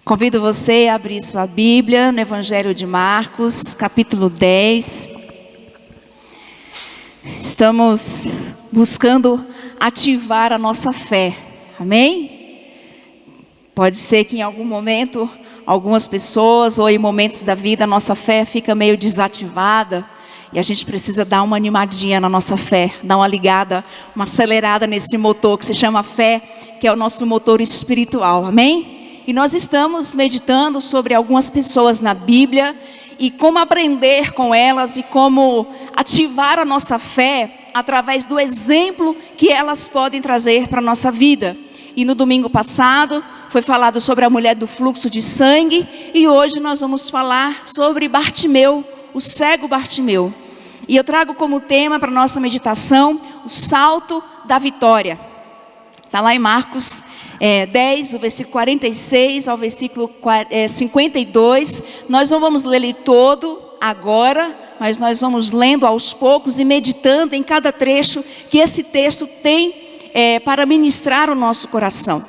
Convido você a abrir sua Bíblia no Evangelho de Marcos, capítulo 10. Estamos buscando ativar a nossa fé, amém? Pode ser que em algum momento, algumas pessoas ou em momentos da vida, a nossa fé fica meio desativada e a gente precisa dar uma animadinha na nossa fé, dar uma ligada, uma acelerada nesse motor que se chama fé, que é o nosso motor espiritual, amém? E nós estamos meditando sobre algumas pessoas na Bíblia e como aprender com elas e como ativar a nossa fé através do exemplo que elas podem trazer para a nossa vida. E no domingo passado foi falado sobre a mulher do fluxo de sangue e hoje nós vamos falar sobre Bartimeu, o cego Bartimeu. E eu trago como tema para a nossa meditação o salto da vitória. Está lá em Marcos 10, do versículo 46 ao versículo 52. Nós não vamos ler ele todo agora, mas nós vamos lendo aos poucos e meditando em cada trecho que esse texto tem para ministrar o nosso coração.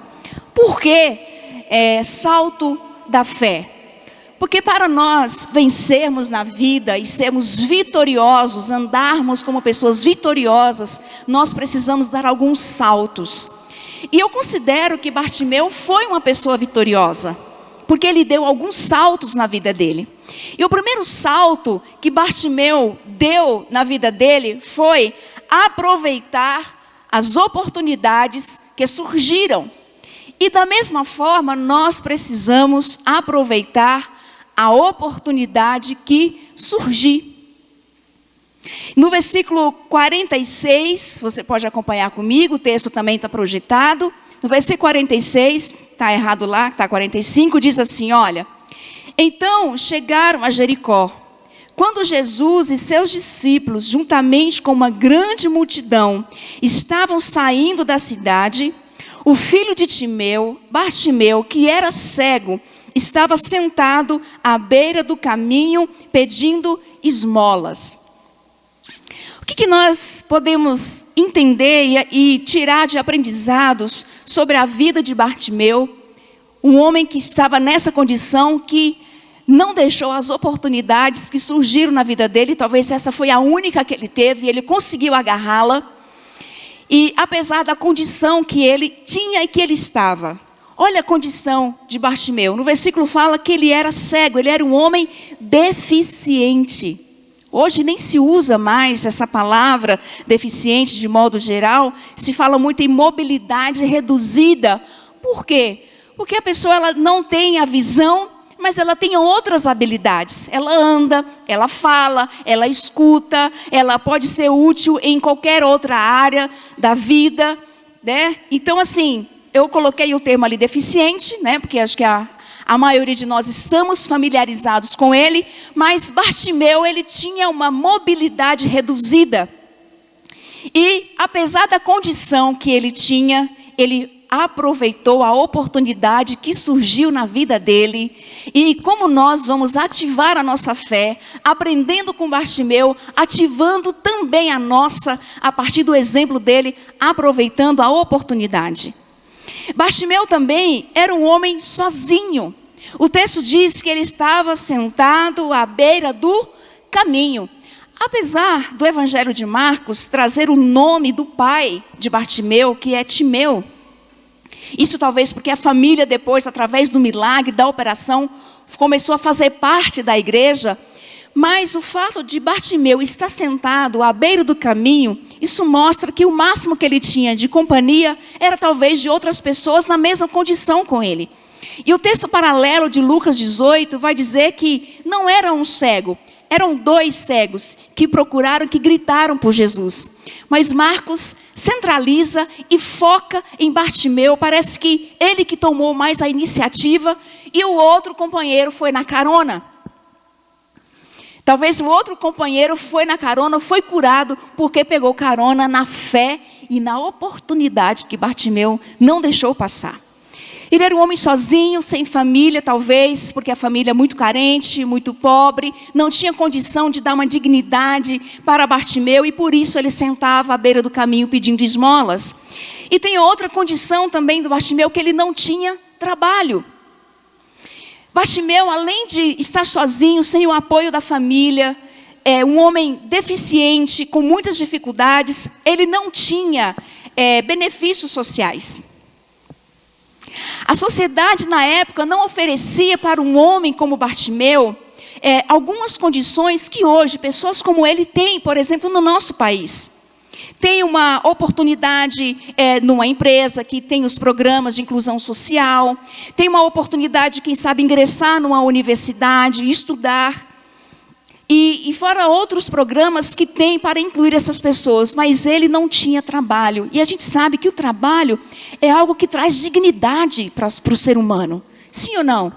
Por que salto da fé? Porque para nós vencermos na vida e sermos vitoriosos, andarmos como pessoas vitoriosas, nós precisamos dar alguns saltos. E eu considero que Bartimeu foi uma pessoa vitoriosa, porque ele deu alguns saltos na vida dele. E o primeiro salto que Bartimeu deu na vida dele foi aproveitar as oportunidades que surgiram. E da mesma forma, nós precisamos aproveitar a oportunidade que surgir. No versículo 46, você pode acompanhar comigo, o texto também está projetado. No versículo 46, está errado lá, está 45, diz assim, olha. Então chegaram a Jericó. Quando Jesus e seus discípulos, juntamente com uma grande multidão, estavam saindo da cidade, o filho de Timeu, Bartimeu, que era cego, estava sentado à beira do caminho pedindo esmolas. O que nós podemos entender e tirar de aprendizados sobre a vida de Bartimeu? Um homem que estava nessa condição, que não deixou as oportunidades que surgiram na vida dele. Talvez essa foi a única que ele teve e ele conseguiu agarrá-la. E apesar da condição que ele tinha e que ele estava. Olha a condição de Bartimeu. No versículo fala que ele era cego, ele era um homem deficiente. Hoje nem se usa mais essa palavra deficiente de modo geral, se fala muito em mobilidade reduzida. Por quê? Porque a pessoa ela não tem a visão, mas ela tem outras habilidades. Ela anda, ela fala, ela escuta, ela pode ser útil em qualquer outra área da vida, né? Então assim, eu coloquei o termo ali deficiente, né? Porque acho que a maioria de nós estamos familiarizados com ele, mas Bartimeu, ele tinha uma mobilidade reduzida. E apesar da condição que ele tinha, ele aproveitou a oportunidade que surgiu na vida dele. E como nós vamos ativar a nossa fé, aprendendo com Bartimeu, ativando também a nossa, a partir do exemplo dele, aproveitando a oportunidade. Bartimeu também era um homem sozinho. O texto diz que ele estava sentado à beira do caminho. Apesar do Evangelho de Marcos trazer o nome do pai de Bartimeu, que é Timeu. Isso talvez porque a família depois, através do milagre, da operação, começou a fazer parte da igreja. Mas o fato de Bartimeu estar sentado à beira do caminho, isso mostra que o máximo que ele tinha de companhia era talvez de outras pessoas na mesma condição com ele. E o texto paralelo de Lucas 18 vai dizer que não era um cego, eram dois cegos que procuraram, que gritaram por Jesus. Mas Marcos centraliza e foca em Bartimeu, parece que ele que tomou mais a iniciativa e o outro companheiro foi na carona. Talvez o outro companheiro foi na carona, foi curado porque pegou carona na fé e na oportunidade que Bartimeu não deixou passar. Ele era um homem sozinho, sem família, talvez, porque a família é muito carente, muito pobre, não tinha condição de dar uma dignidade para Bartimeu e por isso ele sentava à beira do caminho pedindo esmolas. E tem outra condição também do Bartimeu, que ele não tinha trabalho. Bartimeu, além de estar sozinho, sem o apoio da família, um homem deficiente, com muitas dificuldades, ele não tinha benefícios sociais. A sociedade na época não oferecia para um homem como Bartimeu algumas condições que hoje pessoas como ele têm, por exemplo, no nosso país. Tem uma oportunidade numa empresa que tem os programas de inclusão social, tem uma oportunidade, quem sabe, ingressar numa universidade, estudar, e fora outros programas que tem para incluir essas pessoas, mas ele não tinha trabalho. E a gente sabe que o trabalho é algo que traz dignidade para o ser humano, sim ou não?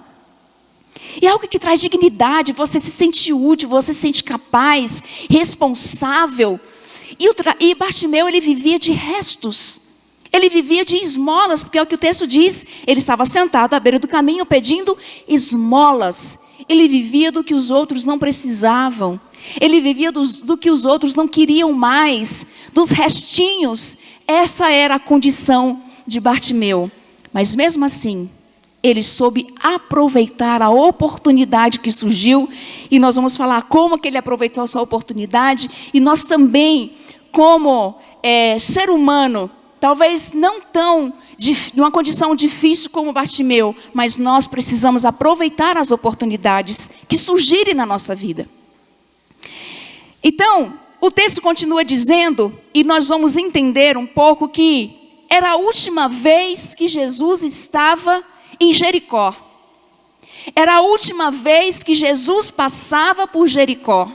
É algo que traz dignidade, você se sente útil, você se sente capaz, responsável. E Bartimeu, ele vivia de restos, ele vivia de esmolas, porque é o que o texto diz, ele estava sentado à beira do caminho pedindo esmolas. Ele vivia do que os outros não precisavam, ele vivia do que os outros não queriam mais, dos restinhos. Essa era a condição de Bartimeu, mas mesmo assim, ele soube aproveitar a oportunidade que surgiu, e nós vamos falar como que ele aproveitou essa oportunidade, e nós também, como ser humano, talvez não tão, numa condição difícil como Bartimeu, mas nós precisamos aproveitar as oportunidades que surgirem na nossa vida. Então, o texto continua dizendo, e nós vamos entender um pouco que era a última vez que Jesus estava em Jericó. Era a última vez que Jesus passava por Jericó,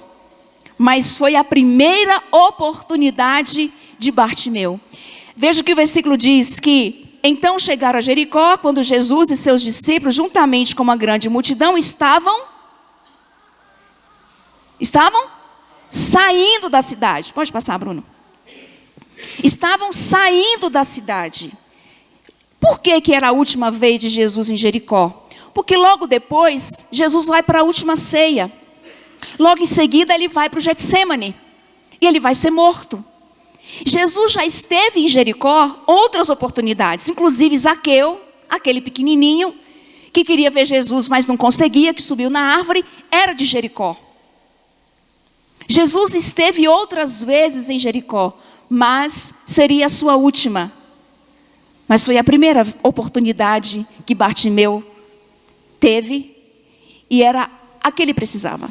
mas foi a primeira oportunidade de Bartimeu. Veja que o versículo diz que então chegaram a Jericó, quando Jesus e seus discípulos, juntamente com uma grande multidão, estavam saindo da cidade. Pode passar, Bruno. Estavam saindo da cidade. Por que era a última vez de Jesus em Jericó? Porque logo depois, Jesus vai para a última ceia. Logo em seguida, ele vai para o Getsêmani. E ele vai ser morto. Jesus já esteve em Jericó outras oportunidades, inclusive Zaqueu, aquele pequenininho, que queria ver Jesus, mas não conseguia, que subiu na árvore, era de Jericó. Jesus esteve outras vezes em Jericó, mas seria a sua última. Mas foi a primeira oportunidade que Bartimeu teve, e era a que ele precisava.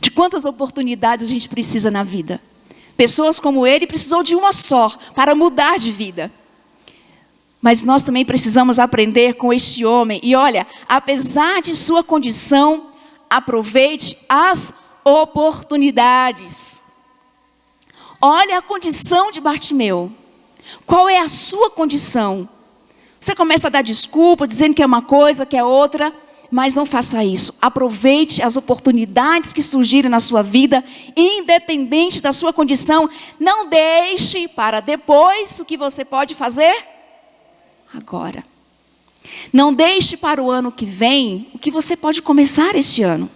De quantas oportunidades a gente precisa na vida? Pessoas como ele precisou de uma só para mudar de vida. Mas nós também precisamos aprender com este homem. E olha, apesar de sua condição, aproveite as oportunidades. Olha a condição de Bartimeu. Qual é a sua condição? Você começa a dar desculpa, dizendo que é uma coisa, que é outra. Mas não faça isso. Aproveite as oportunidades que surgirem na sua vida, independente da sua condição. Não deixe para depois o que você pode fazer agora. Não deixe para o ano que vem o que você pode começar este ano.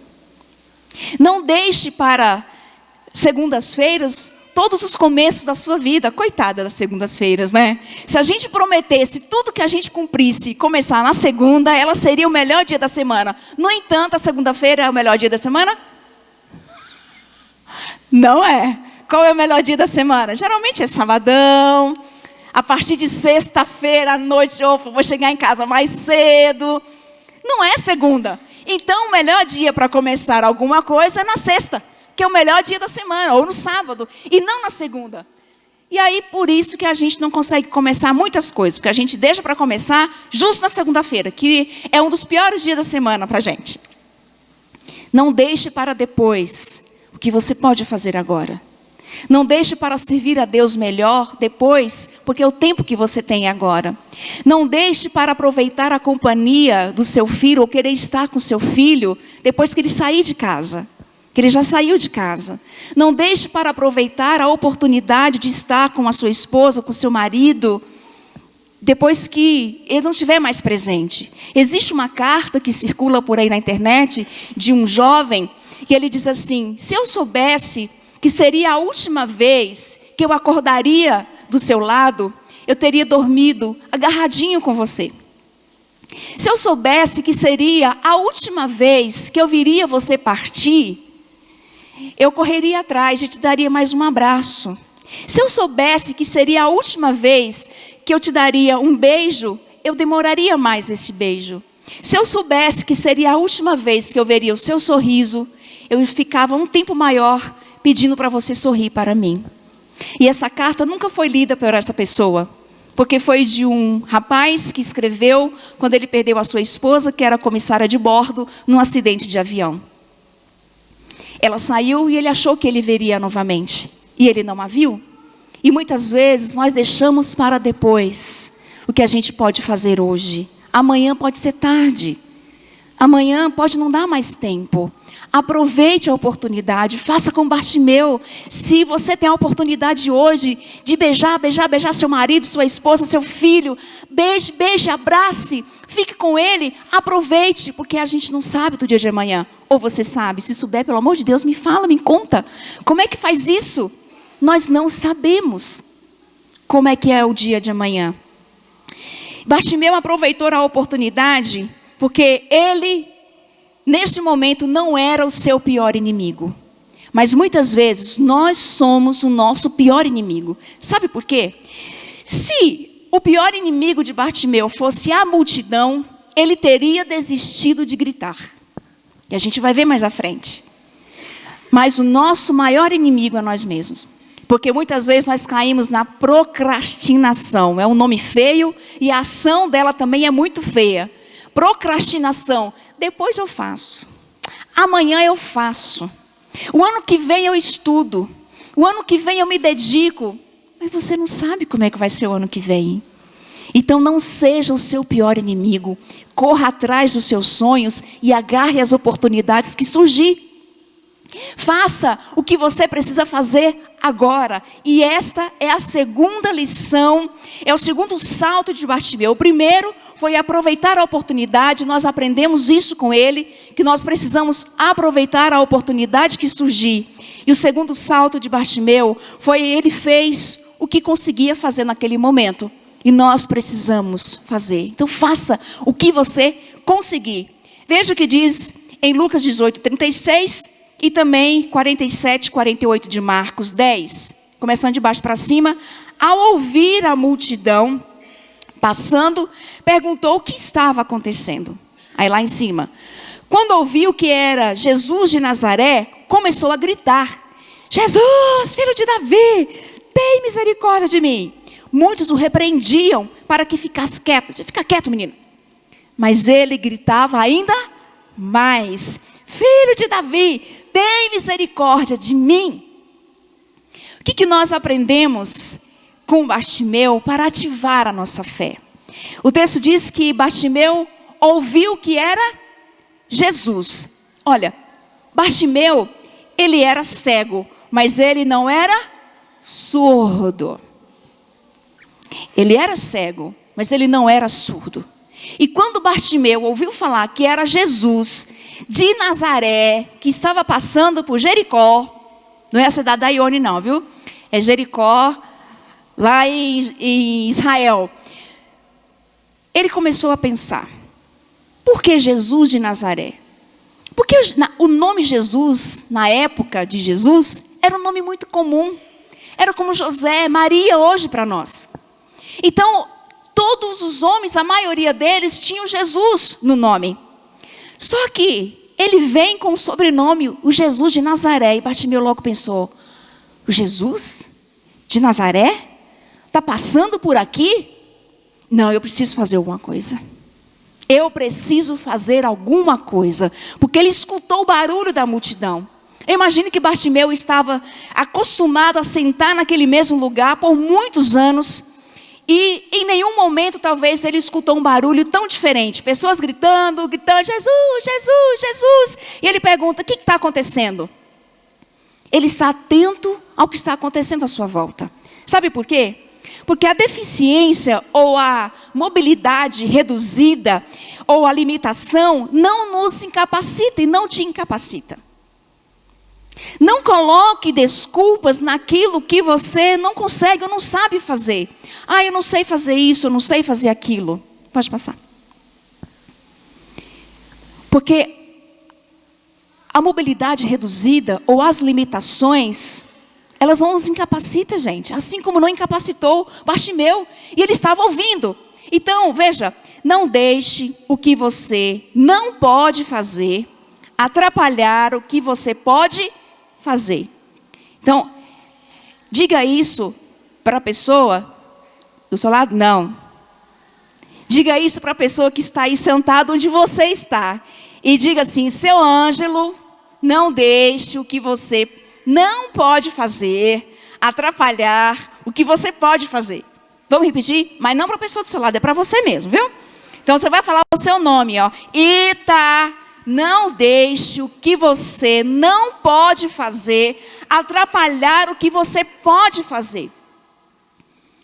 Não deixe para segundas-feiras todos os começos da sua vida. Coitada das segundas-feiras, né? Se a gente prometesse tudo que a gente cumprisse e começar na segunda, ela seria o melhor dia da semana. No entanto, a segunda-feira é o melhor dia da semana? Não é. Qual é o melhor dia da semana? Geralmente é sabadão. A partir de sexta-feira à noite, vou chegar em casa mais cedo. Não é segunda. Então, o melhor dia para começar alguma coisa é na sexta, que é o melhor dia da semana, ou no sábado, e não na segunda. E aí, por isso que a gente não consegue começar muitas coisas, porque a gente deixa para começar justo na segunda-feira, que é um dos piores dias da semana para a gente. Não deixe para depois o que você pode fazer agora. Não deixe para servir a Deus melhor depois, porque é o tempo que você tem agora. Não deixe para aproveitar a companhia do seu filho, ou querer estar com seu filho, depois que ele sair de casa. Que ele já saiu de casa. Não deixe para aproveitar a oportunidade de estar com a sua esposa, com o seu marido, depois que ele não estiver mais presente. Existe uma carta que circula por aí na internet, de um jovem, que ele diz assim: se eu soubesse que seria a última vez que eu acordaria do seu lado, eu teria dormido agarradinho com você. Se eu soubesse que seria a última vez que eu viria você partir, eu correria atrás e te daria mais um abraço. Se eu soubesse que seria a última vez que eu te daria um beijo, eu demoraria mais esse beijo. Se eu soubesse que seria a última vez que eu veria o seu sorriso, eu ficava um tempo maior pedindo para você sorrir para mim. E essa carta nunca foi lida por essa pessoa, porque foi de um rapaz que escreveu quando ele perdeu a sua esposa, que era comissária de bordo, num acidente de avião. Ela saiu e ele achou que ele veria novamente. E ele não a viu. E muitas vezes nós deixamos para depois o que a gente pode fazer hoje. Amanhã pode ser tarde. Amanhã pode não dar mais tempo. Aproveite a oportunidade, faça como Bartimeu. Se você tem a oportunidade hoje de beijar seu marido, sua esposa, seu filho, beije, abrace, fique com ele, aproveite, porque a gente não sabe do dia de amanhã. Ou você sabe, se souber, pelo amor de Deus, me fala, me conta. Como é que faz isso? Nós não sabemos como é que é o dia de amanhã. Bartimeu aproveitou a oportunidade, porque ele, neste momento, não era o seu pior inimigo. Mas muitas vezes nós somos o nosso pior inimigo. Sabe por quê? Se o pior inimigo de Bartimeu fosse a multidão, ele teria desistido de gritar. E a gente vai ver mais à frente. Mas o nosso maior inimigo é nós mesmos. Porque muitas vezes nós caímos na procrastinação. É um nome feio e a ação dela também é muito feia. Procrastinação. Depois eu faço. Amanhã eu faço. O ano que vem eu estudo. O ano que vem eu me dedico. Mas você não sabe como é que vai ser o ano que vem. Então não seja o seu pior inimigo. Corra atrás dos seus sonhos e agarre as oportunidades que surgir. Faça o que você precisa fazer agora. E esta é a segunda lição, é o segundo salto de Bartimeu. O primeiro foi aproveitar a oportunidade. Nós aprendemos isso com ele, que nós precisamos aproveitar a oportunidade que surgir. E o segundo salto de Bartimeu foi ele fez o que conseguia fazer naquele momento. E nós precisamos fazer. Então faça o que você conseguir. Veja o que diz em Lucas 18:36 e também 47, 48 de Marcos 10. Começando de baixo para cima. Ao ouvir a multidão passando, perguntou o que estava acontecendo. Aí lá em cima. Quando ouviu que era Jesus de Nazaré, começou a gritar: Jesus, filho de Davi, tem misericórdia de mim. Muitos o repreendiam para que ficasse quieto. Fica quieto, menino. Mas ele gritava ainda mais: Filho de Davi, tem misericórdia de mim. O que nós aprendemos com Bartimeu para ativar a nossa fé? O texto diz que Bartimeu ouviu que era Jesus. Olha, Bartimeu, ele era cego, mas ele não era surdo. Ele era cego, mas ele não era surdo. E quando Bartimeu ouviu falar que era Jesus de Nazaré, que estava passando por Jericó, não é a cidade da Ione não, viu? É Jericó, lá em Israel. Ele começou a pensar: por que Jesus de Nazaré? Porque o nome Jesus, na época de Jesus, era um nome muito comum. Era como José, Maria hoje para nós. Então, todos os homens, a maioria deles, tinham Jesus no nome. Só que ele vem com o sobrenome, o Jesus de Nazaré. E Bartimeu logo pensou: o Jesus de Nazaré? Está passando por aqui? Não, eu preciso fazer alguma coisa. Eu preciso fazer alguma coisa. Porque ele escutou o barulho da multidão. Imagine que Bartimeu estava acostumado a sentar naquele mesmo lugar por muitos anos. E em nenhum momento talvez ele escutou um barulho tão diferente. Pessoas gritando, Jesus, Jesus, Jesus. E ele pergunta: o que está acontecendo? Ele está atento ao que está acontecendo à sua volta. Sabe por quê? Porque a deficiência ou a mobilidade reduzida ou a limitação não nos incapacita e não te incapacita. Não coloque desculpas naquilo que você não consegue ou não sabe fazer. Eu não sei fazer isso, eu não sei fazer aquilo. Pode passar. Porque a mobilidade reduzida ou as limitações, elas não nos incapacitam, gente. Assim como não incapacitou Bartimeu. E ele estava ouvindo. Então, veja, não deixe o que você não pode fazer atrapalhar o que você pode fazer. Então, diga isso para a pessoa do seu lado, não. Diga isso para a pessoa que está aí sentada onde você está. E diga assim, seu Ângelo, não deixe o que você não pode fazer atrapalhar o que você pode fazer. Vamos repetir? Mas não para a pessoa do seu lado, é para você mesmo, viu? Então você vai falar o seu nome, ó. Ita, não deixe o que você não pode fazer atrapalhar o que você pode fazer.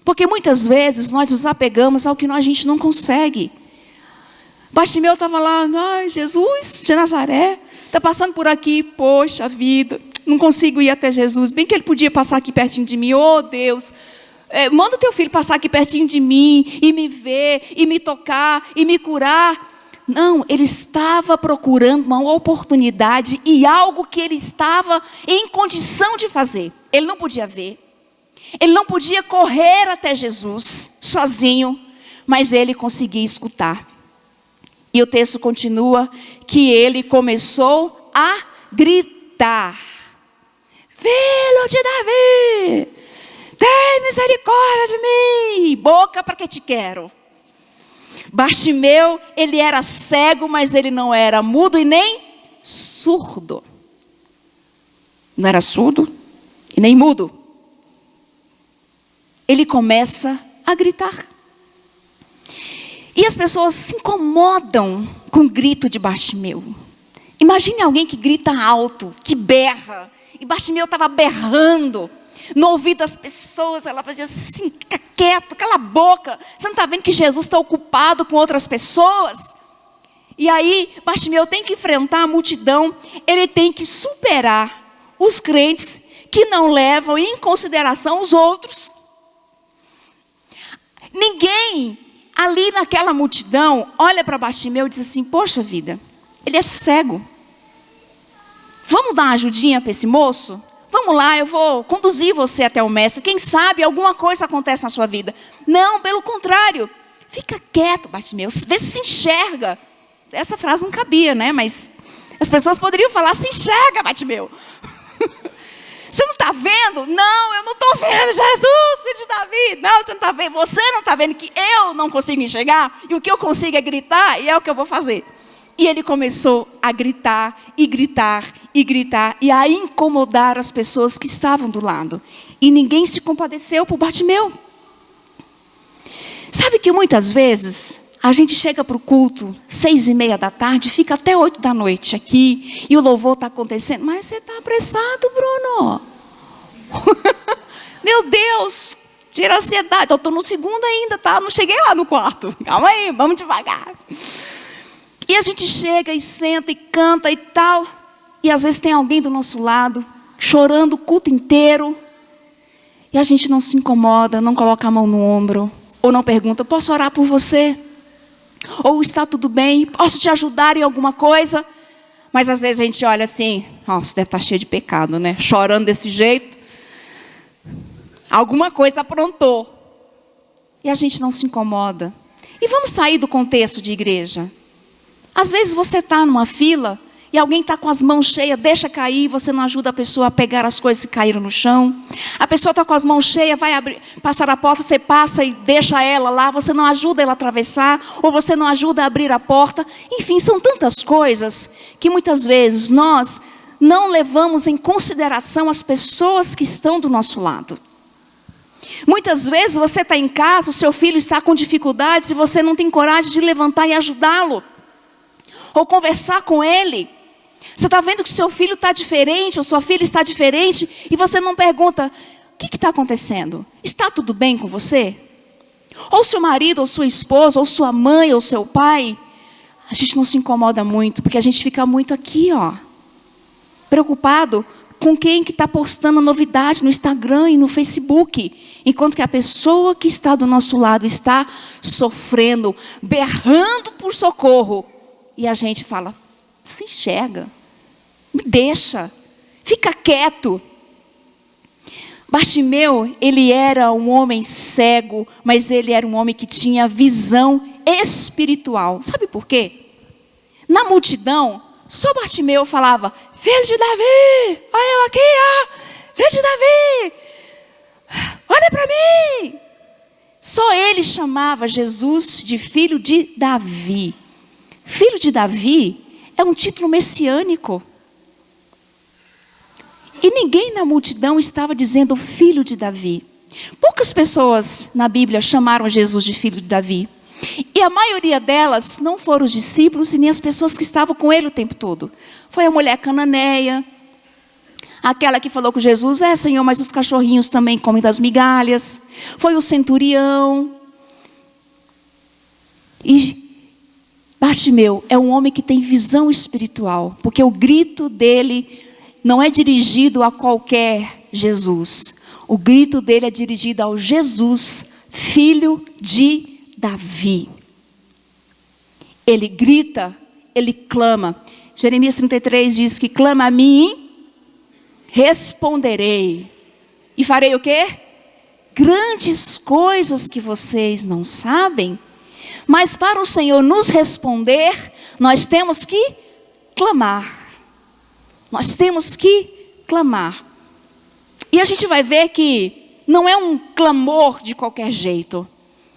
Porque muitas vezes nós nos apegamos ao que a gente não consegue. Bartimeu estava lá, ai, Jesus de Nazaré, está passando por aqui, poxa vida, não consigo ir até Jesus. Bem que ele podia passar aqui pertinho de mim, oh Deus, manda o teu filho passar aqui pertinho de mim, e me ver, e me tocar, e me curar. Não, ele estava procurando uma oportunidade e algo que ele estava em condição de fazer. Ele não podia ver, ele não podia correr até Jesus sozinho, mas ele conseguia escutar. E o texto continua que ele começou a gritar: Filho de Davi, tem misericórdia de mim, boca para que te quero. Bartimeu, ele era cego, mas ele não era mudo e nem surdo. Não era surdo e nem mudo. Ele começa a gritar. E as pessoas se incomodam com o grito de Bartimeu. Imagine alguém que grita alto, que berra. E Bartimeu estava berrando no ouvido das pessoas. Ela fazia assim, fica quieto, cala a boca. Você não está vendo que Jesus está ocupado com outras pessoas? E aí Bartimeu tem que enfrentar a multidão. Ele tem que superar os crentes que não levam em consideração os outros. Ninguém ali naquela multidão olha para Bartimeu e diz assim: poxa vida, ele é cego. Vamos dar uma ajudinha para esse moço? Vamos lá, eu vou conduzir você até o mestre. Quem sabe alguma coisa acontece na sua vida. Não, pelo contrário. Fica quieto, Bartimeu. Vê se enxerga. Essa frase não cabia, né? Mas as pessoas poderiam falar: se enxerga, Bartimeu. Você não está vendo? Não, eu não estou vendo. Jesus, filho de Davi. Não, você não está vendo. Você não está vendo que eu não consigo enxergar? E o que eu consigo é gritar, e é o que eu vou fazer. E ele começou a gritar, e gritar, e gritar, e a incomodar as pessoas que estavam do lado. E ninguém se compadeceu por Bartimeu. Sabe que muitas vezes a gente chega para o culto 6:30 da tarde, fica até 8 da noite aqui, e o louvor está acontecendo. Mas você está apressado, Bruno. Meu Deus, tira a ansiedade. Eu estou no segundo ainda, tá? Não cheguei lá no quarto. Calma aí, vamos devagar. E a gente chega e senta e canta e tal. E às vezes tem alguém do nosso lado, chorando o culto inteiro. E a gente não se incomoda, não coloca a mão no ombro. Ou não pergunta: posso orar por você? Ou está tudo bem? Posso te ajudar em alguma coisa? Mas às vezes a gente olha assim: nossa, deve estar cheio de pecado, né? Chorando desse jeito. Alguma coisa aprontou. E a gente não se incomoda. E vamos sair do contexto de igreja. Às vezes você está numa fila e alguém está com as mãos cheias, deixa cair, você não ajuda a pessoa a pegar as coisas que caíram no chão. A pessoa está com as mãos cheias, vai passar a porta, você passa e deixa ela lá, você não ajuda ela a atravessar, ou você não ajuda a abrir a porta. Enfim, são tantas coisas que muitas vezes nós não levamos em consideração as pessoas que estão do nosso lado. Muitas vezes você está em casa, o seu filho está com dificuldades e você não tem coragem de levantar e ajudá-lo. Ou conversar com ele. Você está vendo que seu filho está diferente, ou sua filha está diferente, e você não pergunta: o que está acontecendo? Está tudo bem com você? Ou seu marido, ou sua esposa, ou sua mãe, ou seu pai. A gente não se incomoda muito, porque a gente fica muito aqui, ó, preocupado com quem que está postando novidade no Instagram e no Facebook, enquanto que a pessoa que está do nosso lado está sofrendo, berrando por socorro. E a gente fala: se enxerga. Me deixa. Fica quieto. Bartimeu, ele era um homem cego, mas ele era um homem que tinha visão espiritual. Sabe por quê? Na multidão, só Bartimeu falava: filho de Davi, olha eu aqui, ó, filho de Davi, olha para mim. Só ele chamava Jesus de filho de Davi. Filho de Davi é um título messiânico. E ninguém na multidão estava dizendo filho de Davi. Poucas pessoas na Bíblia chamaram Jesus de filho de Davi. E a maioria delas não foram os discípulos e nem as pessoas que estavam com ele o tempo todo. Foi a mulher cananeia, aquela que falou com Jesus: Senhor, mas os cachorrinhos também comem das migalhas. Foi o centurião. E Bartimeu é um homem que tem visão espiritual, porque o grito dele não é dirigido a qualquer Jesus. O grito dele é dirigido ao Jesus, filho de Davi. Ele grita, ele clama. Jeremias 33 diz que clama a mim, responderei. E farei o quê? Grandes coisas que vocês não sabem. Mas para o Senhor nos responder, nós temos que clamar. Nós temos que clamar. E a gente vai ver que não é um clamor de qualquer jeito.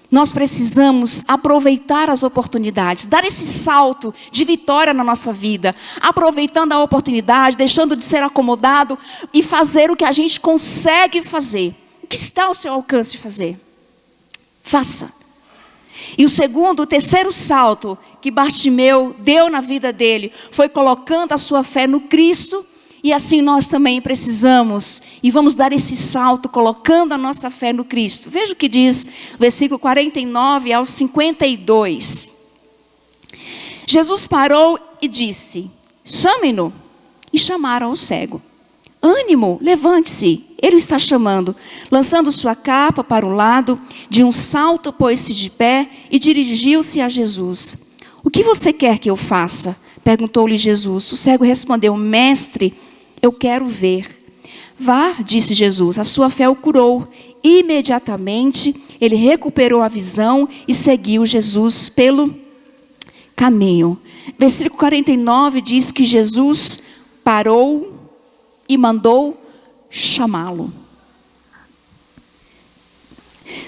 Nós precisamos aproveitar as oportunidades, dar esse salto de vitória na nossa vida, aproveitando a oportunidade, deixando de ser acomodado e fazer o que a gente consegue fazer. O que está ao seu alcance de fazer? Faça. E o terceiro salto que Bartimeu deu na vida dele foi colocando a sua fé no Cristo. E assim nós também precisamos e vamos dar esse salto colocando a nossa fé no Cristo. Veja o que diz versículo 49 ao 52. Jesus parou e disse: chame-no. E chamaram o cego. Ânimo, levante-se, ele está chamando. Lançando sua capa para o lado, de um salto pôs-se de pé e dirigiu-se a Jesus. O que você quer que eu faça? Perguntou-lhe Jesus. O cego respondeu: mestre, eu quero ver. Vá, disse Jesus, a sua fé o curou. Imediatamente ele recuperou a visão e seguiu Jesus pelo caminho. Versículo 49 diz que Jesus parou e mandou chamá-lo.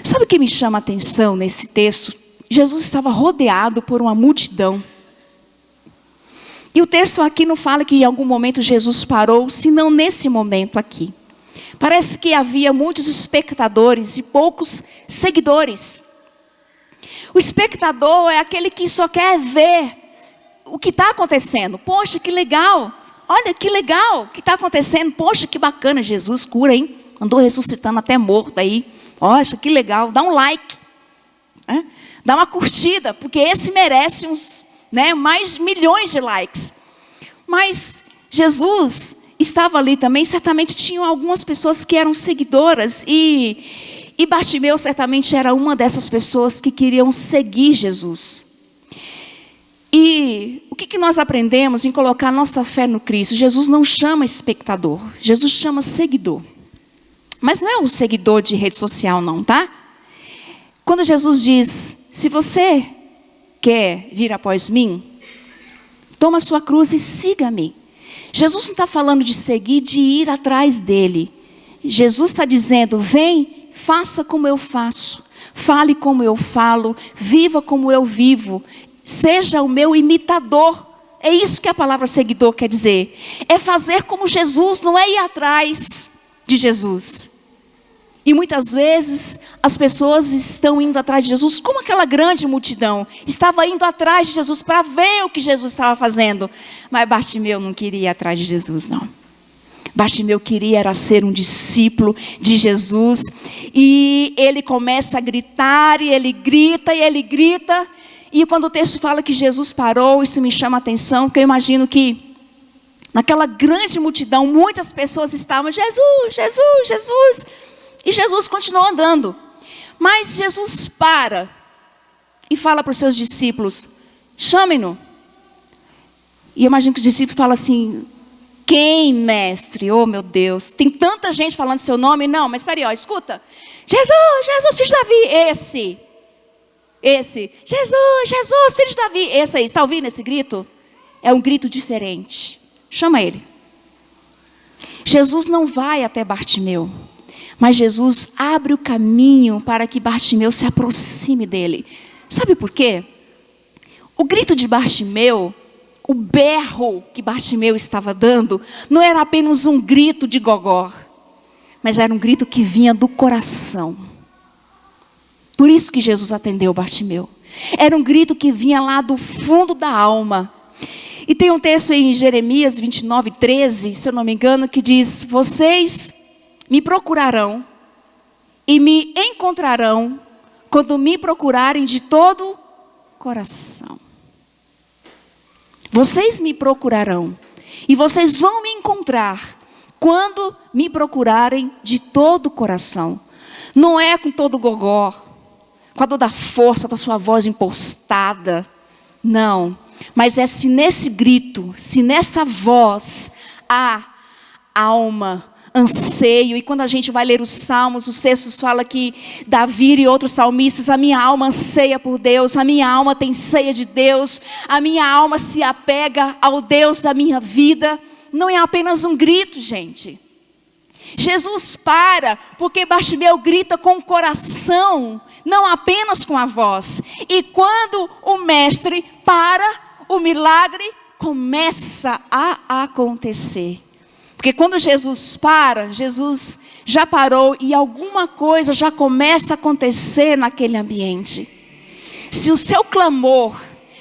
Sabe o que me chama a atenção nesse texto? Jesus estava rodeado por uma multidão. E o texto aqui não fala que em algum momento Jesus parou, senão nesse momento aqui. Parece que havia muitos espectadores e poucos seguidores. O espectador é aquele que só quer ver o que está acontecendo. Poxa, que legal! Olha que legal o que está acontecendo. Poxa, que bacana, Jesus cura, hein? Andou ressuscitando até morto aí. Poxa, que legal. Dá um like. Né? Dá uma curtida, porque esse merece mais milhões de likes. Mas Jesus estava ali também. Certamente tinham algumas pessoas que eram seguidoras. E Bartimeu certamente era uma dessas pessoas que queriam seguir Jesus. E o que nós aprendemos em colocar nossa fé no Cristo? Jesus não chama espectador, Jesus chama seguidor. Mas não é um seguidor de rede social não, tá? Quando Jesus diz: se você quer vir após mim, toma a sua cruz e siga-me. Jesus não está falando de seguir, de ir atrás dele. Jesus está dizendo: vem, faça como eu faço, fale como eu falo, viva como eu vivo. Seja o meu imitador. É isso que a palavra seguidor quer dizer. É fazer como Jesus, não é ir atrás de Jesus. E muitas vezes as pessoas estão indo atrás de Jesus, como aquela grande multidão. Estava indo atrás de Jesus para ver o que Jesus estava fazendo. Mas Bartimeu não queria ir atrás de Jesus, não. Bartimeu queria era ser um discípulo de Jesus. E ele começa a gritar, e ele grita, e ele grita. E quando o texto fala que Jesus parou, isso me chama a atenção, porque eu imagino que naquela grande multidão, muitas pessoas estavam: Jesus, Jesus, Jesus. E Jesus continuou andando. Mas Jesus para e fala para os seus discípulos: chamem-no. E eu imagino que os discípulos falam assim: quem, mestre? Oh, meu Deus, tem tanta gente falando seu nome. Não, mas espera aí, ó, escuta. Jesus, filho de Davi. Esse. Jesus, filho de Davi. Esse aí, está ouvindo esse grito? É um grito diferente. Chama ele. Jesus não vai até Bartimeu, mas Jesus abre o caminho para que Bartimeu se aproxime dele. Sabe por quê? O grito de Bartimeu, o berro que Bartimeu estava dando, não era apenas um grito de gogó, mas era um grito que vinha do coração. Por isso que Jesus atendeu Bartimeu. Era um grito que vinha lá do fundo da alma. E tem um texto em Jeremias 29:13, se eu não me engano, que diz: vocês me procurarão e me encontrarão quando me procurarem de todo o coração. Vocês me procurarão e vocês vão me encontrar quando me procurarem de todo o coração. Não é com todo o gogó, com toda a força da sua voz impostada. Não. Mas é se nesse grito, se nessa voz há alma, anseio. E quando a gente vai ler os salmos, os textos falam que Davi e outros salmistas: a minha alma anseia por Deus, a minha alma tem ceia de Deus, a minha alma se apega ao Deus da minha vida. Não é apenas um grito, gente. Jesus para, porque Bartimeu grita com o coração, não apenas com a voz. E quando o mestre para, o milagre começa a acontecer. Porque quando Jesus para, Jesus já parou e alguma coisa já começa a acontecer naquele ambiente. Se o seu clamor,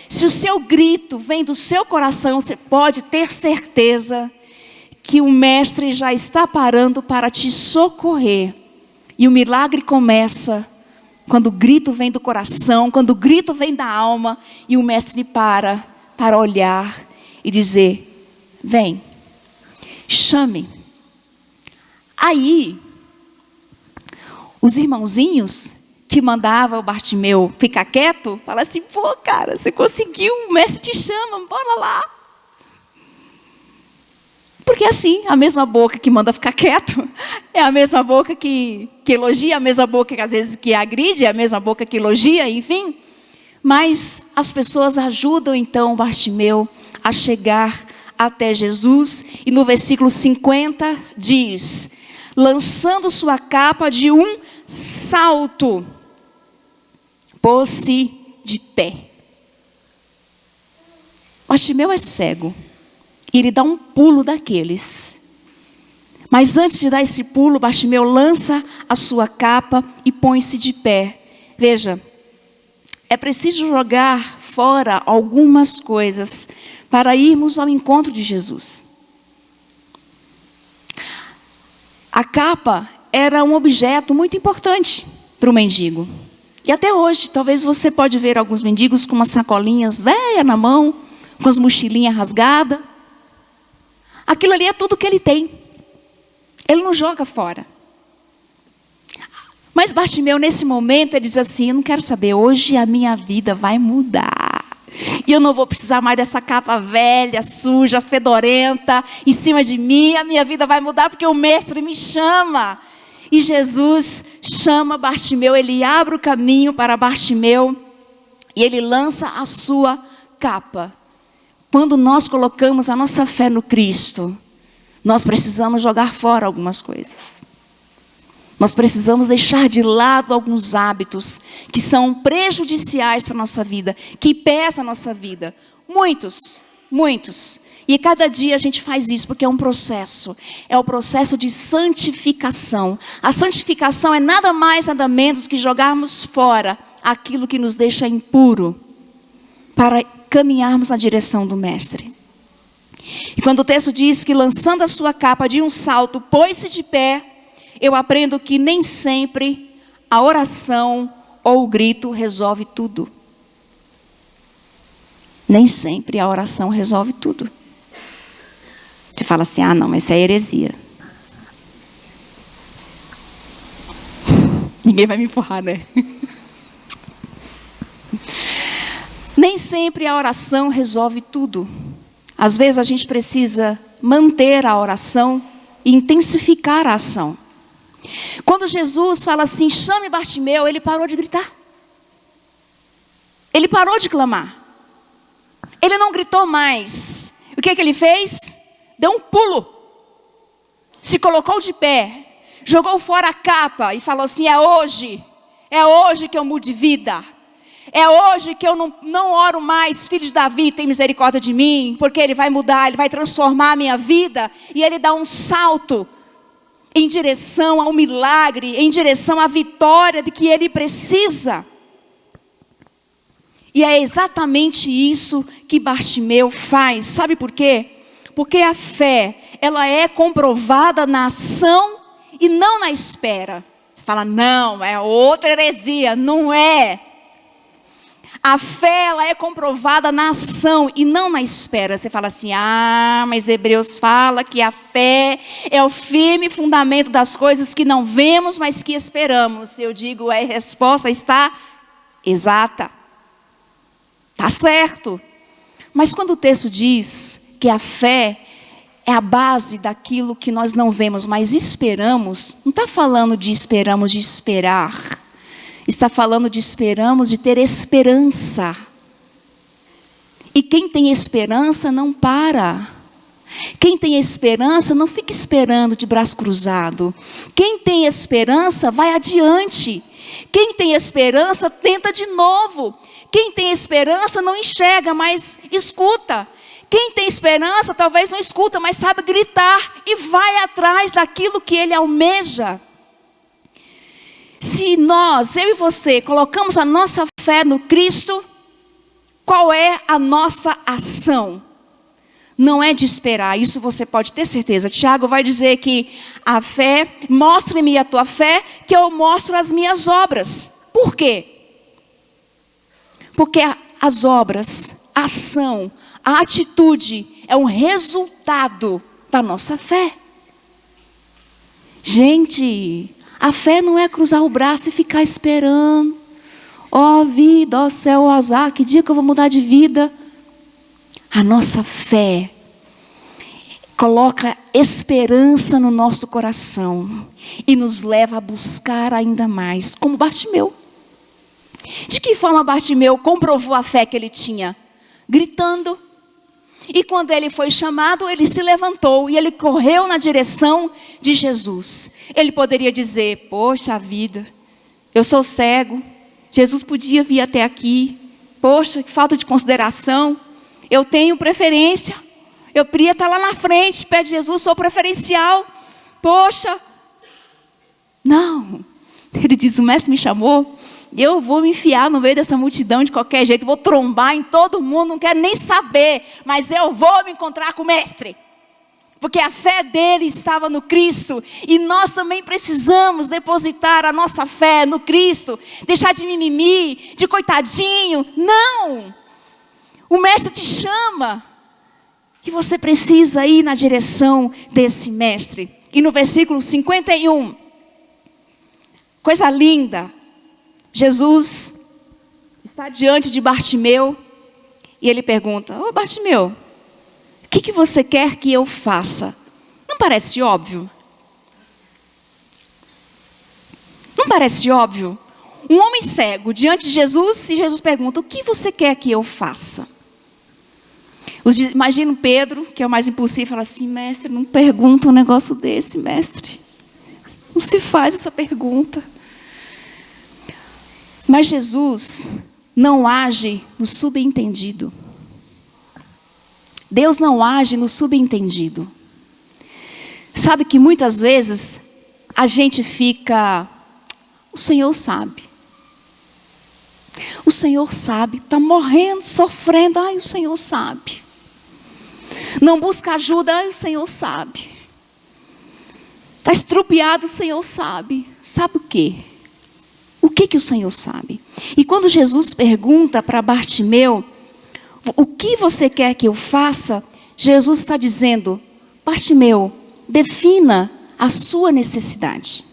se o seu grito vem do seu coração, você pode ter certeza que o mestre já está parando para te socorrer. E o milagre começa quando o grito vem do coração, quando o grito vem da alma e o mestre para olhar e dizer: vem, chame. Aí, os irmãozinhos que mandavam o Bartimeu ficar quieto, falam assim: pô, cara, você conseguiu, o mestre te chama, bora lá. Porque assim, a mesma boca que manda ficar quieto, é a mesma boca que elogia, a mesma boca que às vezes que agride, é a mesma boca que elogia, enfim. Mas as pessoas ajudam então Bartimeu a chegar até Jesus. E no versículo 50 diz: lançando sua capa de um salto, pôs-se de pé. Bartimeu é cego. E ele dá um pulo daqueles. Mas antes de dar esse pulo, Bartimeu lança a sua capa e põe-se de pé. Veja, é preciso jogar fora algumas coisas para irmos ao encontro de Jesus. A capa era um objeto muito importante para o mendigo. E até hoje, talvez você pode ver alguns mendigos com umas sacolinhas velhas na mão, com as mochilinhas rasgadas. Aquilo ali é tudo que ele tem. Ele não joga fora. Mas Bartimeu, nesse momento, ele diz assim: eu não quero saber, hoje a minha vida vai mudar. E eu não vou precisar mais dessa capa velha, suja, fedorenta, em cima de mim. A minha vida vai mudar porque o mestre me chama. E Jesus chama Bartimeu, ele abre o caminho para Bartimeu e ele lança a sua capa. Quando nós colocamos a nossa fé no Cristo, nós precisamos jogar fora algumas coisas. Nós precisamos deixar de lado alguns hábitos que são prejudiciais para a nossa vida, que pesam a nossa vida. Muitos. E cada dia a gente faz isso porque é um processo. É o processo de santificação. A santificação é nada mais, nada menos que jogarmos fora aquilo que nos deixa impuro, para caminharmos na direção do mestre. E quando o texto diz que lançando a sua capa de um salto, pôs-se de pé, eu aprendo que nem sempre a oração ou o grito resolve tudo. Nem sempre a oração resolve tudo. Você fala assim: ah não, mas isso é heresia. Ninguém vai me empurrar, né? Nem sempre a oração resolve tudo. Às vezes a gente precisa manter a oração e intensificar a ação. Quando Jesus fala assim, chame Bartimeu, ele parou de gritar. Ele parou de clamar. Ele não gritou mais. O que ele fez? Deu um pulo. Se colocou de pé. Jogou fora a capa e falou assim, é hoje que eu mudo de vida. É hoje que eu não oro mais, filho de Davi, tem misericórdia de mim, porque ele vai mudar, ele vai transformar a minha vida. E ele dá um salto em direção ao milagre, em direção à vitória de que ele precisa. E é exatamente isso que Bartimeu faz. Sabe por quê? Porque a fé, ela é comprovada na ação e não na espera. Você fala, não, é outra heresia. Não é. A fé, ela é comprovada na ação e não na espera. Você fala assim, mas Hebreus fala que a fé é o firme fundamento das coisas que não vemos, mas que esperamos. Eu digo, a resposta está exata. Está certo. Mas quando o texto diz que a fé é a base daquilo que nós não vemos, mas esperamos, não está falando de esperamos de esperar. Está falando de esperamos de ter esperança. E quem tem esperança não para. Quem tem esperança não fica esperando de braço cruzado. Quem tem esperança vai adiante. Quem tem esperança tenta de novo. Quem tem esperança não enxerga, mas escuta. Quem tem esperança talvez não escuta, mas sabe gritar e vai atrás daquilo que ele almeja. Se nós, eu e você, colocamos a nossa fé no Cristo, qual é a nossa ação? Não é de esperar, isso você pode ter certeza. Tiago vai dizer que a fé, mostre-me a tua fé, que eu mostro as minhas obras. Por quê? Porque as obras, a ação, a atitude é um resultado da nossa fé. Gente, a fé não é cruzar o braço e ficar esperando. Ó vida, ó céu, ó azar, que dia que eu vou mudar de vida? A nossa fé coloca esperança no nosso coração e nos leva a buscar ainda mais, como Bartimeu. De que forma Bartimeu comprovou a fé que ele tinha? Gritando. E quando ele foi chamado, ele se levantou e ele correu na direção de Jesus. Ele poderia dizer, poxa vida, eu sou cego, Jesus podia vir até aqui. Poxa, que falta de consideração, eu tenho preferência. Eu queria estar lá na frente, perto de Jesus, sou preferencial. Poxa, não. Ele diz, o mestre me chamou, eu vou me enfiar no meio dessa multidão de qualquer jeito, vou trombar em todo mundo, não quero nem saber, mas eu vou me encontrar com o mestre. Porque a fé dele estava no Cristo, e nós também precisamos depositar a nossa fé no Cristo, deixar de mimimi, de coitadinho, não! O mestre te chama, e você precisa ir na direção desse mestre. E no versículo 51, coisa linda, Jesus está diante de Bartimeu e ele pergunta, ô Bartimeu, o que você quer que eu faça? Não parece óbvio? Não parece óbvio? Um homem cego diante de Jesus e Jesus pergunta, o que você quer que eu faça? Imagina Pedro, que é o mais impulsivo, fala assim, mestre, não pergunta um negócio desse, mestre. Não se faz essa pergunta. Mas Jesus não age no subentendido. Deus não age no subentendido. Sabe que muitas vezes a gente fica, o Senhor sabe. O Senhor sabe, está morrendo, sofrendo, o Senhor sabe. Não busca ajuda, o Senhor sabe. Está estrupiado, o Senhor sabe. Sabe o quê? O que o Senhor sabe? E quando Jesus pergunta para Bartimeu, o que você quer que eu faça? Jesus está dizendo, Bartimeu, defina a sua necessidade.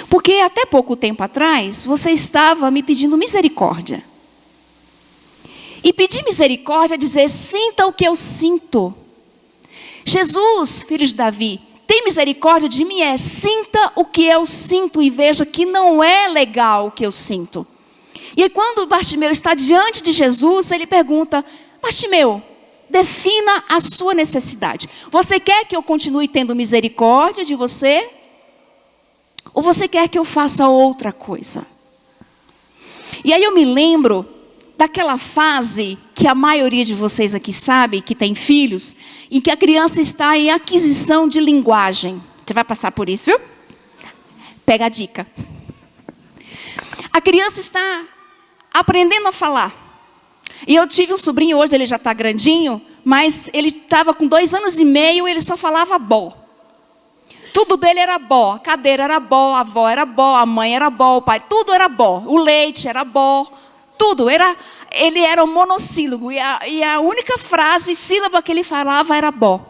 Porque até pouco tempo atrás, você estava me pedindo misericórdia. E pedir misericórdia é dizer, sinta o que eu sinto. Jesus, filho de Davi, tem misericórdia de mim, sinta o que eu sinto e veja que não é legal o que eu sinto. E aí quando Bartimeu está diante de Jesus, ele pergunta, Bartimeu, defina a sua necessidade. Você quer que eu continue tendo misericórdia de você? Ou você quer que eu faça outra coisa? E aí eu me lembro daquela fase que a maioria de vocês aqui sabe, que tem filhos, em que a criança está em aquisição de linguagem. Você vai passar por isso, viu? Pega a dica. A criança está aprendendo a falar. E eu tive um sobrinho hoje, ele já está grandinho, mas ele estava com 2 anos e meio e ele só falava bó. Tudo dele era bó, a cadeira era bó, a avó era bó, a mãe era bó, o pai, tudo era bó. O leite era bó, tudo. Ele era um monossílabo e a única frase, sílaba que ele falava era bó.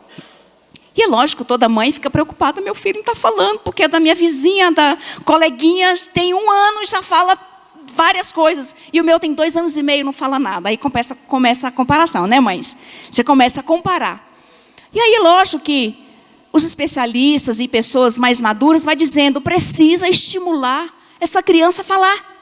E é lógico, toda mãe fica preocupada, meu filho não está falando, porque é da minha vizinha, da coleguinha, tem 1 ano e já fala várias coisas. E o meu tem 2 anos e meio e não fala nada. Aí começa a comparação, né, mães? Você começa a comparar. E aí, lógico que os especialistas e pessoas mais maduras vai dizendo, precisa estimular essa criança a falar.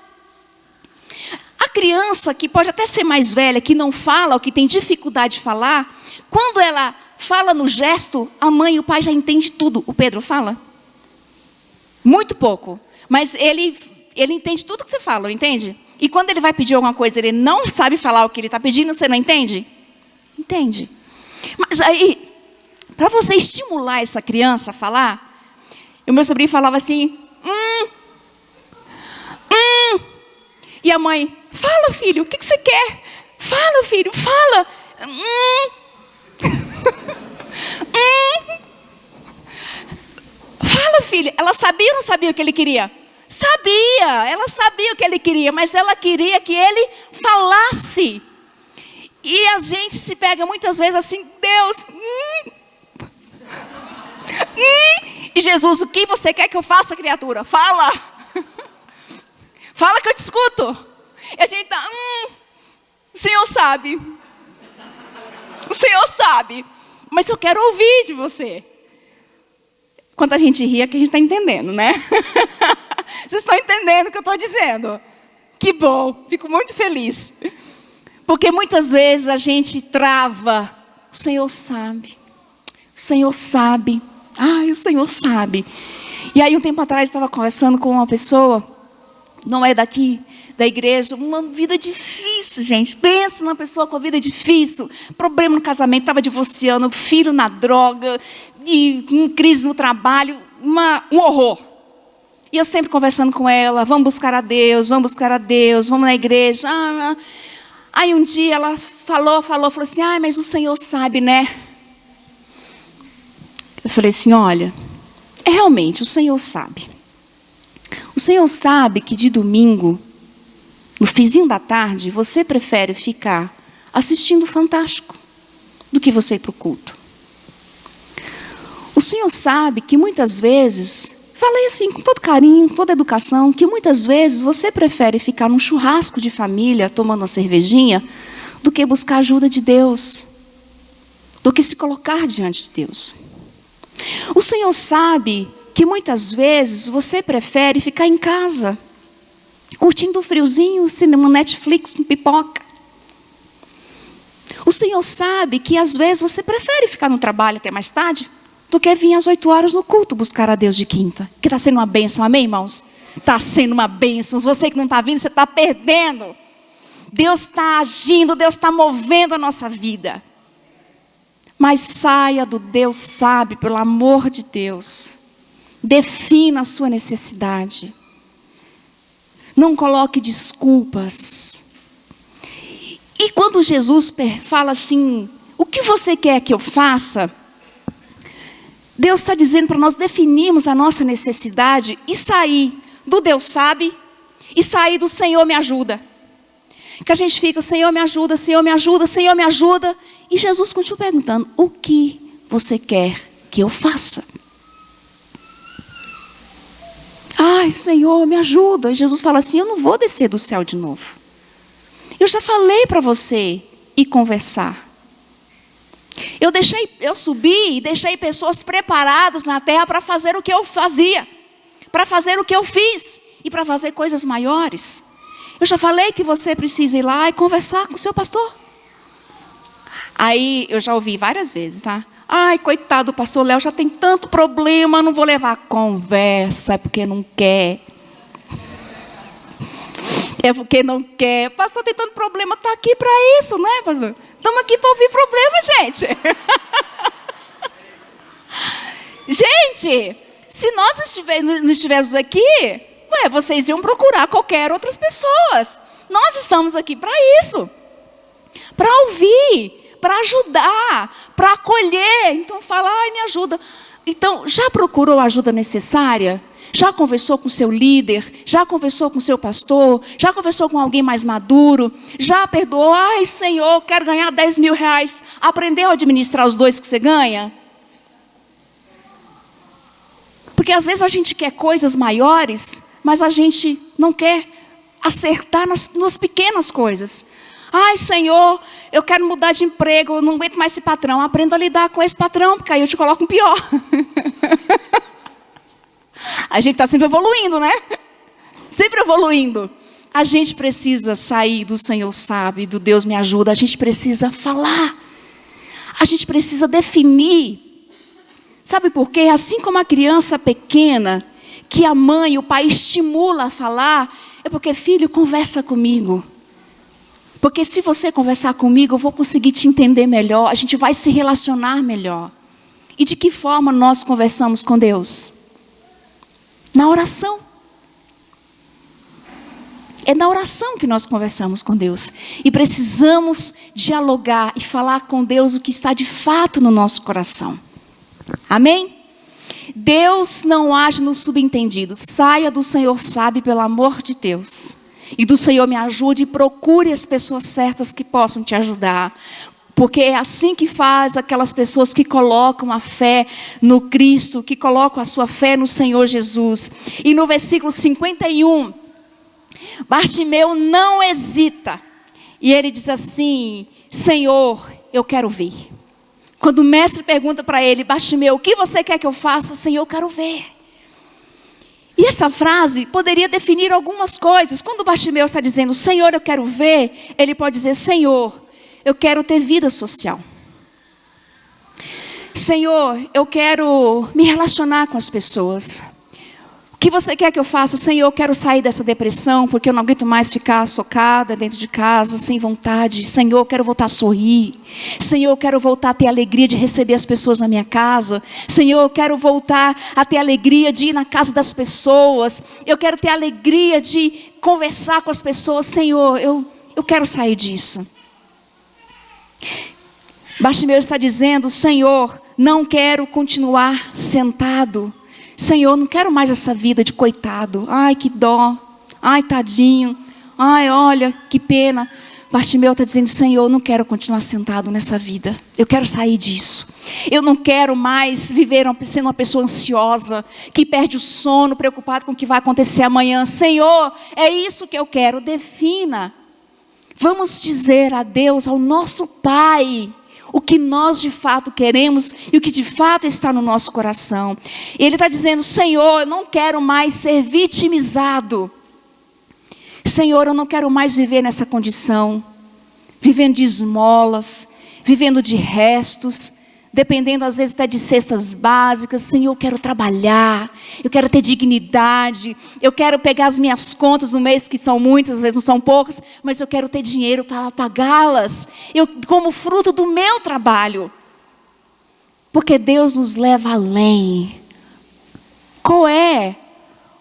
A criança que pode até ser mais velha, que não fala, ou que tem dificuldade de falar, quando ela fala no gesto, a mãe e o pai já entendem tudo. O Pedro fala? Muito pouco. Mas ele entende tudo que você fala, entende? E quando ele vai pedir alguma coisa, ele não sabe falar o que ele está pedindo, você não entende? Entende. Mas aí, para você estimular essa criança a falar, o meu sobrinho falava assim, E a mãe, fala filho, o que você quer? Fala filho, fala. Fala filho. Ela sabia ou não sabia o que ele queria? Sabia, ela sabia o que ele queria, mas ela queria que ele falasse. E a gente se pega muitas vezes assim, Deus, E Jesus, o que você quer que eu faça, criatura? Fala. Fala que eu te escuto. E a gente está, o Senhor sabe. O Senhor sabe. Mas eu quero ouvir de você. Quando a gente ri, é que a gente está entendendo, né? Vocês estão entendendo o que eu estou dizendo? Que bom, fico muito feliz. Porque muitas vezes a gente trava. O Senhor sabe. O Senhor sabe. O Senhor sabe. E aí um tempo atrás eu estava conversando com uma pessoa, não é daqui, da igreja, uma vida difícil, gente. Pensa numa pessoa com vida difícil, problema no casamento, estava divorciando, filho na droga, e crise no trabalho, um horror. E eu sempre conversando com ela, vamos buscar a Deus, vamos na igreja. Aí um dia ela falou assim, mas o Senhor sabe, né? Eu falei assim, olha, realmente o Senhor sabe. O Senhor sabe que de domingo, no finzinho da tarde, você prefere ficar assistindo o Fantástico do que você ir para o culto. O Senhor sabe que muitas vezes, falei assim com todo carinho, com toda educação, que muitas vezes você prefere ficar num churrasco de família, tomando uma cervejinha, do que buscar a ajuda de Deus, do que se colocar diante de Deus. O Senhor sabe que muitas vezes você prefere ficar em casa, curtindo o friozinho, cinema, Netflix, pipoca. O Senhor sabe que às vezes você prefere ficar no trabalho até mais tarde, do que vir às 8 horas no culto buscar a Deus de quinta. Que está sendo uma bênção, amém, irmãos? Está sendo uma bênção. Você que não está vindo, você está perdendo. Deus está agindo, Deus está movendo a nossa vida. Mas saia do Deus sabe, pelo amor de Deus. Defina a sua necessidade. Não coloque desculpas. E quando Jesus fala assim, o que você quer que eu faça? Deus está dizendo para nós definirmos a nossa necessidade e sair do Deus sabe e sair do Senhor me ajuda. Que a gente fica, Senhor me ajuda, Senhor me ajuda, Senhor me ajuda. E Jesus continua perguntando, o que você quer que eu faça? Ai, Senhor, me ajuda. E Jesus fala assim, eu não vou descer do céu de novo. Eu já falei para você ir conversar. Eu subi e deixei pessoas preparadas na terra para fazer o que eu fazia, para fazer o que eu fiz e para fazer coisas maiores. Eu já falei que você precisa ir lá e conversar com o seu pastor. Aí eu já ouvi várias vezes, tá? Ai, coitado do pastor Léo, já tem tanto problema, não vou levar. Conversa, é porque não quer. É porque não quer. Pastor, tem tanto problema, está aqui para isso, né, pastor? Estamos aqui para ouvir problema, gente. Gente, se nós não estivermos aqui, vocês iam procurar qualquer outras pessoas. Nós estamos aqui para isso. Para ouvir, para ajudar, para acolher. Então fala, ai, me ajuda. Então, já procurou a ajuda necessária? Já conversou com o seu líder? Já conversou com o seu pastor? Já conversou com alguém mais maduro? Já perdoou? Ai, Senhor, quero ganhar 10 mil reais. Aprendeu a administrar os 2 que você ganha? Porque às vezes a gente quer coisas maiores, mas a gente não quer acertar nas pequenas coisas. Ai, Senhor, eu quero mudar de emprego, eu não aguento mais esse patrão. Aprenda a lidar com esse patrão, porque aí eu te coloco um pior. A gente está sempre evoluindo, né? Sempre evoluindo. A gente precisa sair do Senhor sabe, do Deus me ajuda. A gente precisa falar. A gente precisa definir. Sabe por quê? Assim como a criança pequena, que a mãe e o pai estimula a falar, é porque, filho, conversa comigo. Porque se você conversar comigo, eu vou conseguir te entender melhor. A gente vai se relacionar melhor. E de que forma nós conversamos com Deus? Na oração. É na oração que nós conversamos com Deus. E precisamos dialogar e falar com Deus o que está de fato no nosso coração. Amém? Deus não age no subentendido. Saia do Senhor sabe, pelo amor de Deus. E do Senhor me ajude e procure as pessoas certas que possam te ajudar. Porque é assim que faz aquelas pessoas que colocam a fé no Cristo, que colocam a sua fé no Senhor Jesus. E no versículo 51, Bartimeu não hesita. E ele diz assim, Senhor, eu quero ver. Quando o mestre pergunta para ele, Bartimeu, o que você quer que eu faça? Senhor, eu quero ver. E essa frase poderia definir algumas coisas. Quando Bartimeu está dizendo, Senhor, eu quero ver, ele pode dizer, Senhor, eu quero ter vida social. Senhor, eu quero me relacionar com as pessoas. O que você quer que eu faça? Senhor, eu quero sair dessa depressão, porque eu não aguento mais ficar socada dentro de casa, sem vontade. Senhor, eu quero voltar a sorrir. Senhor, eu quero voltar a ter a alegria de receber as pessoas na minha casa. Senhor, eu quero voltar a ter a alegria de ir na casa das pessoas. Eu quero ter a alegria de conversar com as pessoas. Senhor, eu quero sair disso. Bartimeu está dizendo, Senhor, não quero continuar sentado. Senhor, não quero mais essa vida de coitado. Ai, que dó. Ai, tadinho. Ai, olha, que pena. Bartimeu está dizendo, Senhor, não quero continuar sentado nessa vida. Eu quero sair disso. Eu não quero mais viver sendo uma pessoa ansiosa, que perde o sono, preocupado com o que vai acontecer amanhã. Senhor, é isso que eu quero. Defina. Vamos dizer a Deus, ao nosso Pai, o que nós de fato queremos e o que de fato está no nosso coração. E ele está dizendo, Senhor, eu não quero mais ser vitimizado. Senhor, eu não quero mais viver nessa condição, vivendo de esmolas, vivendo de restos, dependendo às vezes até de cestas básicas. Senhor, eu quero trabalhar, eu quero ter dignidade, eu quero pegar as minhas contas no mês, que são muitas, às vezes não são poucas, mas eu quero ter dinheiro para pagá-las, como fruto do meu trabalho. Porque Deus nos leva além. Qual é?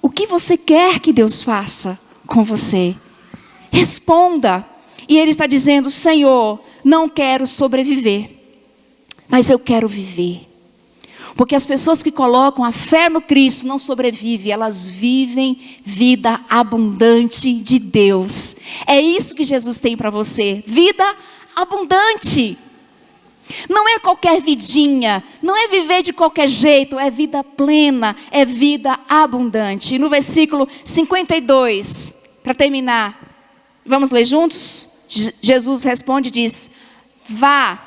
O que você quer que Deus faça com você? Responda. E Ele está dizendo, Senhor, não quero sobreviver, mas eu quero viver. Porque as pessoas que colocam a fé no Cristo não sobrevivem, elas vivem vida abundante de Deus. É isso que Jesus tem para você, vida abundante. Não é qualquer vidinha, não é viver de qualquer jeito, é vida plena, é vida abundante. E no versículo 52, para terminar, vamos ler juntos? Jesus responde e diz: vá.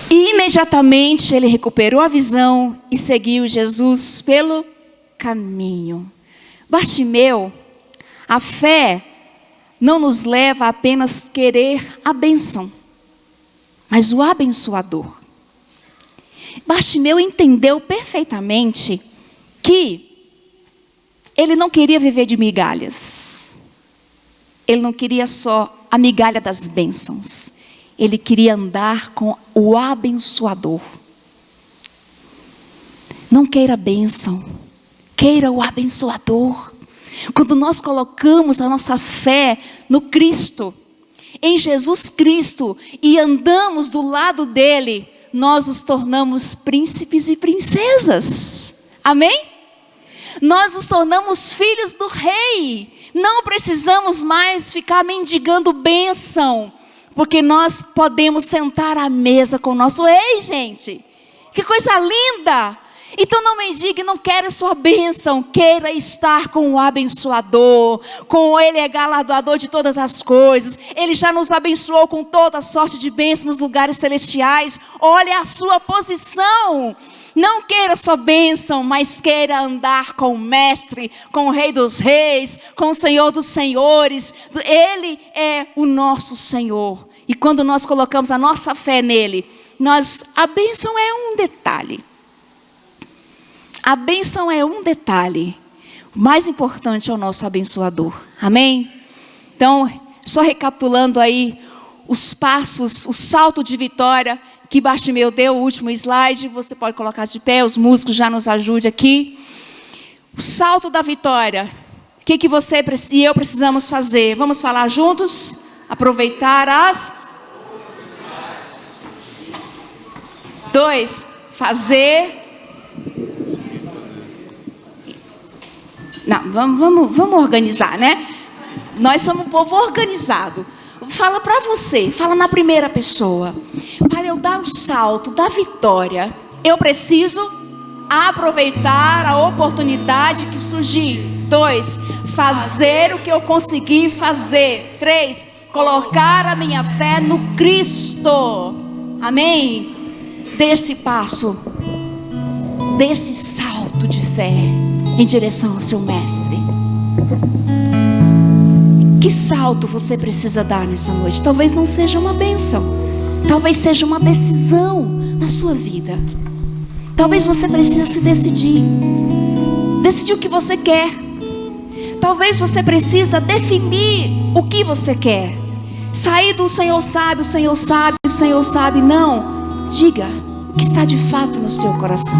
E imediatamente ele recuperou a visão e seguiu Jesus pelo caminho. Bartimeu, a fé não nos leva a apenas querer a bênção, mas o abençoador. Bartimeu entendeu perfeitamente que ele não queria viver de migalhas. Ele não queria só a migalha das bênçãos. Ele queria andar com o abençoador. Não queira a bênção, queira o abençoador. Quando nós colocamos a nossa fé no Cristo, em Jesus Cristo, e andamos do lado dele, nós nos tornamos príncipes e princesas. Amém? Nós nos tornamos filhos do rei. Não precisamos mais ficar mendigando bênção, porque nós podemos sentar à mesa com o nosso rei, gente. Que coisa linda! Então não mendigue, não queira sua bênção, queira estar com o abençoador, com ele é galardoador de todas as coisas. Ele já nos abençoou com toda sorte de bênçãos nos lugares celestiais. Olha a sua posição. Não queira sua bênção, mas queira andar com o mestre, com o rei dos reis, com o senhor dos senhores. Ele é o nosso Senhor. E quando nós colocamos a nossa fé nele, a bênção é um detalhe. A bênção é um detalhe. O mais importante é o nosso abençoador. Amém? Então, só recapitulando aí os passos, o salto de vitória que Bartimeu deu, o último slide. Você pode colocar de pé, os músicos já nos ajudem aqui. O salto da vitória. O que você e eu precisamos fazer? Vamos falar juntos? Aproveitar as... 2. Fazer... Não, vamos organizar, né? Nós somos um povo organizado. Fala para você, fala na primeira pessoa. Para eu dar o salto da vitória, eu preciso aproveitar a oportunidade que surgir. 2, fazer o que eu conseguir fazer. 3, colocar a minha fé no Cristo. Amém? Desse passo, desse salto de fé em direção ao seu mestre. Que salto você precisa dar nessa noite? Talvez não seja uma bênção, talvez seja uma decisão na sua vida. Talvez você precise se decidir o que você quer. Talvez você precisa definir o que você quer. Sair do Senhor sabe, o Senhor sabe, o Senhor sabe. Não, diga o que está de fato no seu coração.